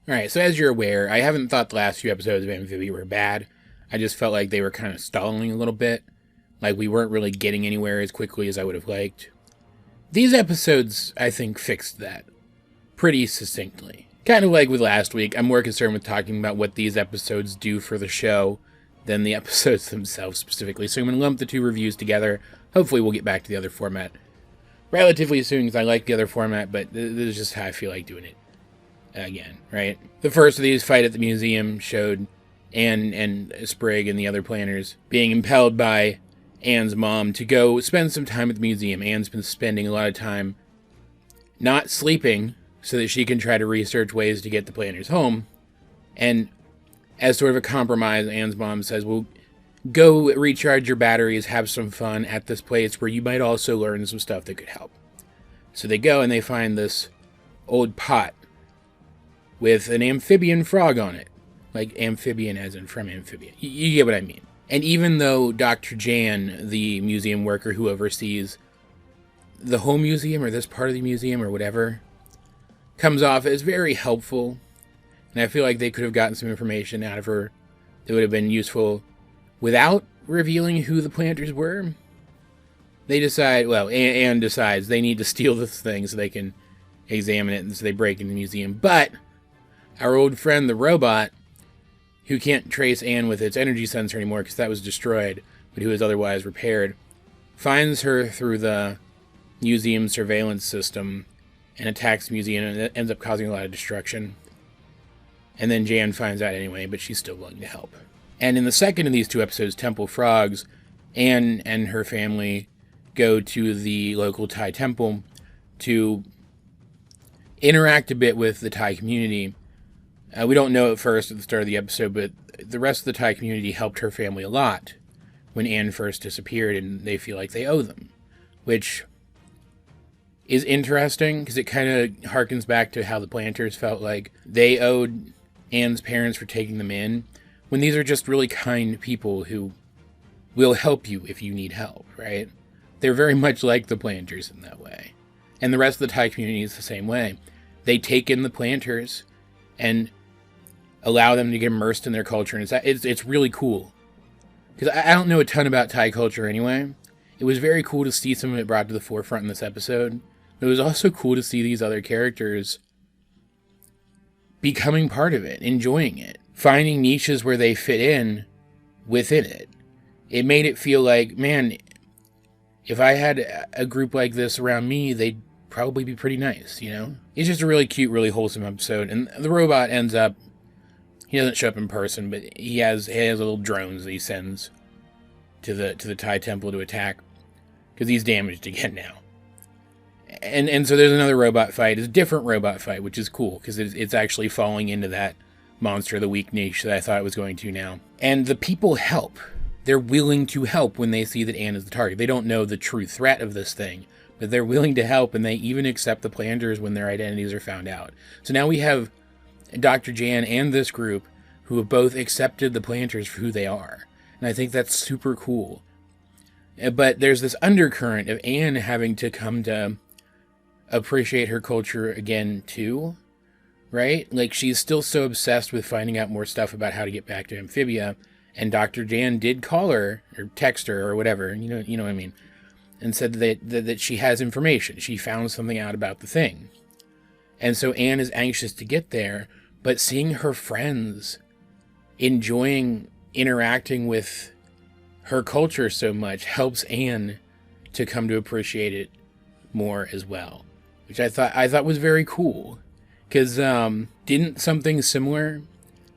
Alright, so as you're aware, I haven't thought the last few episodes of Amphibia were bad. I just felt like they were kind of stalling a little bit. Like we weren't really getting anywhere as quickly as I would have liked. These episodes, I think, fixed that pretty succinctly. Kind of like with last week, I'm more concerned with talking about what these episodes do for the show than the episodes themselves specifically. So I'm going to lump the two reviews together. Hopefully we'll get back to the other format relatively soon, because I like the other format, but this is just how I feel like doing it again, right? The first of these, Fight at the Museum, showed Anne and Sprig and the other planners being impelled by Anne's mom to go spend some time at the museum. Anne's been spending a lot of time not sleeping so that she can try to research ways to get the planners home. And as sort of a compromise, Anne's mom says, well, go recharge your batteries, have some fun at this place where you might also learn some stuff that could help. So they go and they find this old pot with an amphibian frog on it. Like amphibian as in from Amphibia. You get what I mean. And even though Dr. Jan, the museum worker who oversees the whole museum or this part of the museum or whatever, comes off as very helpful, and I feel like they could have gotten some information out of her that would have been useful without revealing who the planters were. They decide, well, Anne decides they need to steal this thing so they can examine it, and so they break into the museum. But our old friend, the robot, who can't trace Anne with its energy sensor anymore because that was destroyed, but who is otherwise repaired, finds her through the museum surveillance system and attacks the museum, and it ends up causing a lot of destruction. And then Jan finds out anyway, but she's still willing to help. And in the second of these two episodes, Temple Frogs, Anne and her family go to the local Thai temple to interact a bit with the Thai community. We don't know at first at the start of the episode, but the rest of the Thai community helped her family a lot when Anne first disappeared, and they feel like they owe them, which is interesting because it kind of harkens back to how the planters felt like they owed Anne's parents for taking them in, when these are just really kind people who will help you if you need help, right? They're very much like the planters in that way. And the rest of the Thai community is the same way. They take in the planters and allow them to get immersed in their culture, and it's really cool. Because I don't know a ton about Thai culture anyway. It was very cool to see some of it brought to the forefront in this episode. But it was also cool to see these other characters becoming part of it, enjoying it, finding niches where they fit in within it. It made it feel like, man, if I had a group like this around me, they'd probably be pretty nice, you know? It's just a really cute, really wholesome episode. And the robot ends up, he doesn't show up in person, but he has little drones that he sends to the Thai temple to attack, because he's damaged again now. And so there's another robot fight. It's a different robot fight, which is cool, because it's actually falling into that Monster of the Week niche that I thought it was going to now. And the people help. They're willing to help when they see that Anne is the target. They don't know the true threat of this thing, but they're willing to help, and they even accept the planters when their identities are found out. So now we have Dr. Jan and this group who have both accepted the planters for who they are. And I think that's super cool. But there's this undercurrent of Anne having to come to appreciate her culture again too, right? Like, she's still so obsessed with finding out more stuff about how to get back to Amphibia, and Dr. Jan did call her, or text her, or whatever, you know what I mean, and said that she has information. She found something out about the thing. And so Anne is anxious to get there, but seeing her friends enjoying interacting with her culture so much helps Anne to come to appreciate it more as well, which I thought was very cool. Because didn't something similar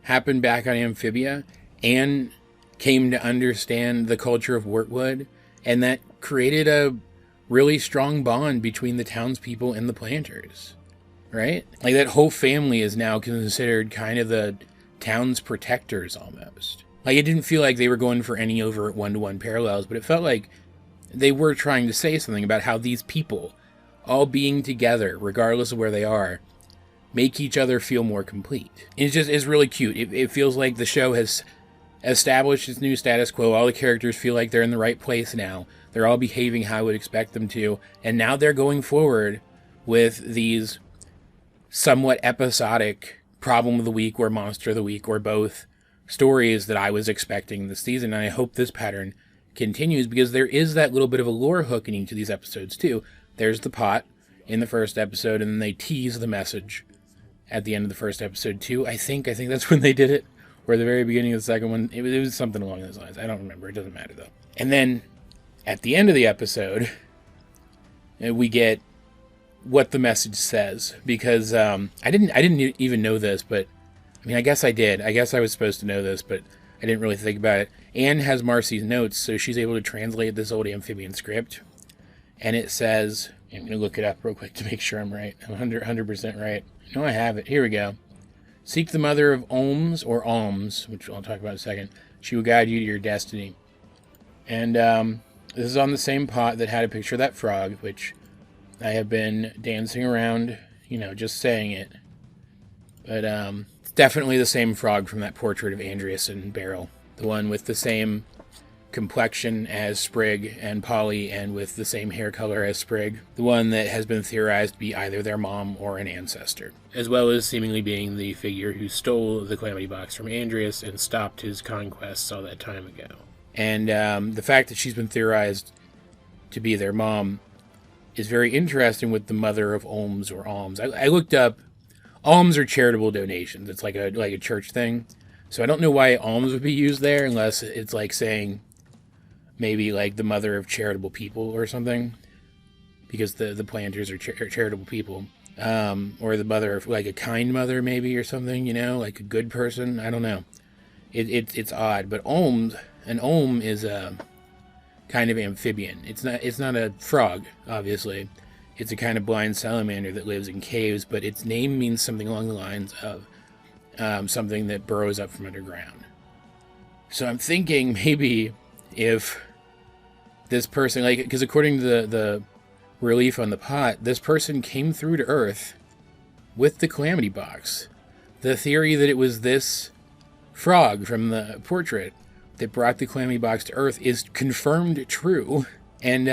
happen back on Amphibia? Anne came to understand the culture of Wyrtwood, and that created a really strong bond between the townspeople and the planters, right? Like, that whole family is now considered kind of the town's protectors almost. Like, it didn't feel like they were going for any overt one-to-one parallels, but it felt like they were trying to say something about how these people, all being together, regardless of where they are, make each other feel more complete. It's really cute. It feels like the show has established its new status quo. All the characters feel like they're in the right place now. They're all behaving how I would expect them to. And now they're going forward with these somewhat episodic problem of the week or monster of the week or both stories that I was expecting this season. And I hope this pattern continues, because there is that little bit of a lore hook in each of these episodes too. There's the pot in the first episode, and then they tease the message at the end of the first episode too. I think that's when they did it, or the very beginning of the second one. It was something along those lines. I don't remember. It doesn't matter though. And then at the end of the episode, we get what the message says, because I didn't even know this, but I mean, I guess I did. I guess I was supposed to know this, but I didn't really think about it. Anne has Marcy's notes, so she's able to translate this old amphibian script. And it says, I'm going to look it up real quick to make sure I'm right. I'm 100% right. No, I have it. Here we go. Seek the mother of Olms, or Alms, which I'll talk about in a second. She will guide you to your destiny. And this is on the same pot that had a picture of that frog, which I have been dancing around, just saying it. But it's definitely the same frog from that portrait of Andreas and Beryl. The one with the same complexion as Sprig and Polly, and with the same hair color as Sprig. The one that has been theorized to be either their mom or an ancestor, as well as seemingly being the figure who stole the Calamity Box from Andreas and stopped his conquests all that time ago. And the fact that she's been theorized to be their mom is very interesting with the mother of Olms or Alms. I looked up, alms are charitable donations. It's like a church thing. So I don't know why alms would be used there, unless it's like saying maybe like the mother of charitable people or something, because the planters are charitable people. Or the mother of like a kind mother maybe, or something, like a good person. I don't know. It's odd, but an olm is a kind of amphibian. It's not a frog, obviously. It's a kind of blind salamander that lives in caves, but its name means something along the lines of something that burrows up from underground. So I'm thinking maybe if this person, because according to the relief on the pot, this person came through to Earth with the Calamity Box. The theory that it was this frog from the portrait that brought the Calamity Box to Earth is confirmed true. And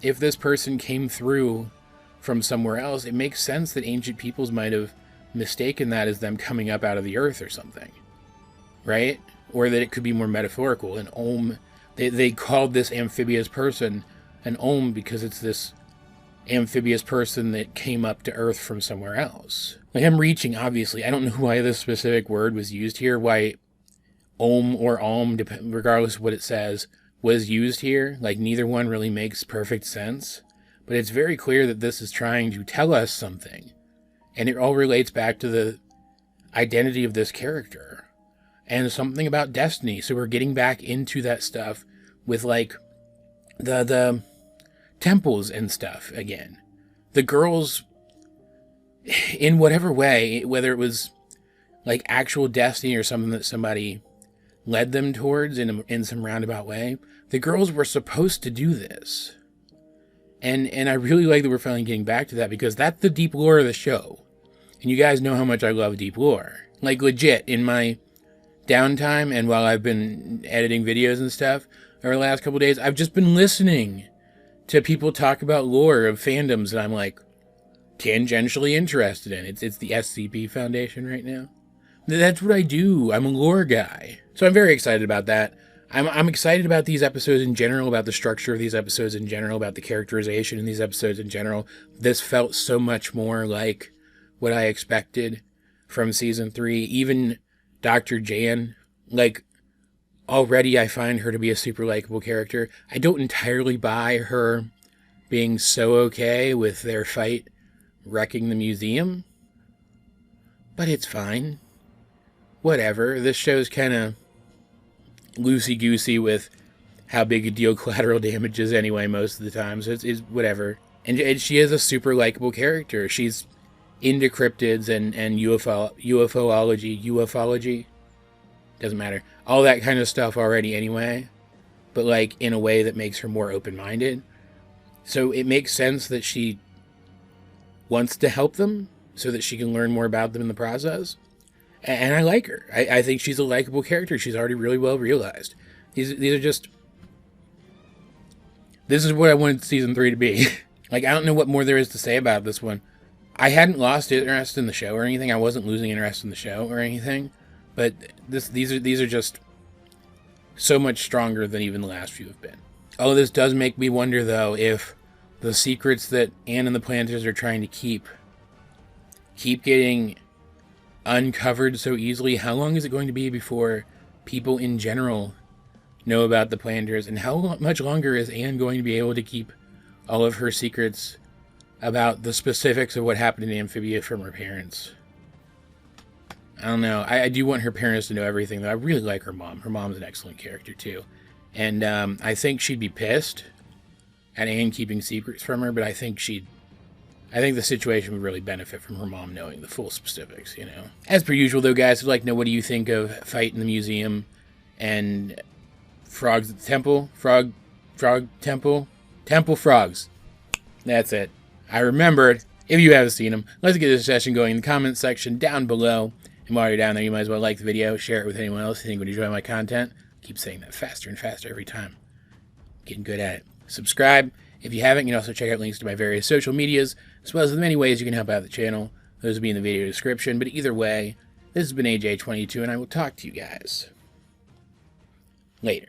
if this person came through from somewhere else, it makes sense that ancient peoples might have mistaken that as them coming up out of the earth or something, right? Or that it could be more metaphorical. An olm, they called this amphibious person an olm because it's this amphibious person that came up to Earth from somewhere else. Like, I'm reaching, obviously. I don't know why this specific word was used here, why olm or alm, regardless of what it says, was used here. Like, neither one really makes perfect sense. But it's very clear that this is trying to tell us something. And it all relates back to the identity of this character. And something about destiny. So we're getting back into that stuff with, like, the temples and stuff again. The girls, in whatever way, whether it was, like, actual destiny or something that somebody led them towards in some roundabout way, the girls were supposed to do this. And I really like that we're finally getting back to that, because that's the deep lore of the show. And you guys know how much I love deep lore. Like, legit, in my downtime and while I've been editing videos and stuff over the last couple of days, I've just been listening to people talk about lore of fandoms that I'm, like, tangentially interested in. It's the SCP Foundation right now. That's what I do. I'm a lore guy. So I'm very excited about that. I'm excited about these episodes in general, about the structure of these episodes in general, about the characterization in these episodes in general. This felt so much more like what I expected from season 3. Even Dr. Jan, like, already I find her to be a super likable character. I don't entirely buy her being so okay with their fight wrecking the museum, but it's fine. Whatever. This show's kind of loosey-goosey with how big a deal collateral damage is anyway most of the time, so it's whatever. And she is a super likable character. She's into cryptids and ufology, doesn't matter, all that kind of stuff already anyway, but like in a way that makes her more open-minded. So it makes sense that she wants to help them so that she can learn more about them in the process. And I like her. I think she's a likable character. She's already really well realized. These are just... This is what I wanted season 3 to be. Like, I don't know what more there is to say about this one. I hadn't lost interest in the show or anything. I wasn't losing interest in the show or anything. But these are just so much stronger than even the last few have been. Oh, this does make me wonder, though, if the secrets that Anne and the Planters are trying to keep getting uncovered so easily. How long is it going to be before people in general know about the Planters? And how much longer is Anne going to be able to keep all of her secrets about the specifics of what happened in Amphibia from her parents? I don't know. I do want her parents to know everything, though. I really like her mom. Her mom's an excellent character, too. And I think she'd be pissed at Anne keeping secrets from her, but I think the situation would really benefit from her mom knowing the full specifics, you know. As per usual, though, guys, I'd like to know, what do you think of Fight in the Museum and Frogs at the Temple? Frog Temple? Temple Frogs. That's it. I remembered. If you haven't seen them, let's get this session going in the comments section down below. And while you're down there, you might as well like the video, share it with anyone else you think would enjoy my content. Keep saying that faster and faster every time. Getting good at it. Subscribe. If you haven't, you can also check out links to my various social medias, as well as the many ways you can help out the channel. Those will be in the video description. But either way, this has been AJ22, and I will talk to you guys later.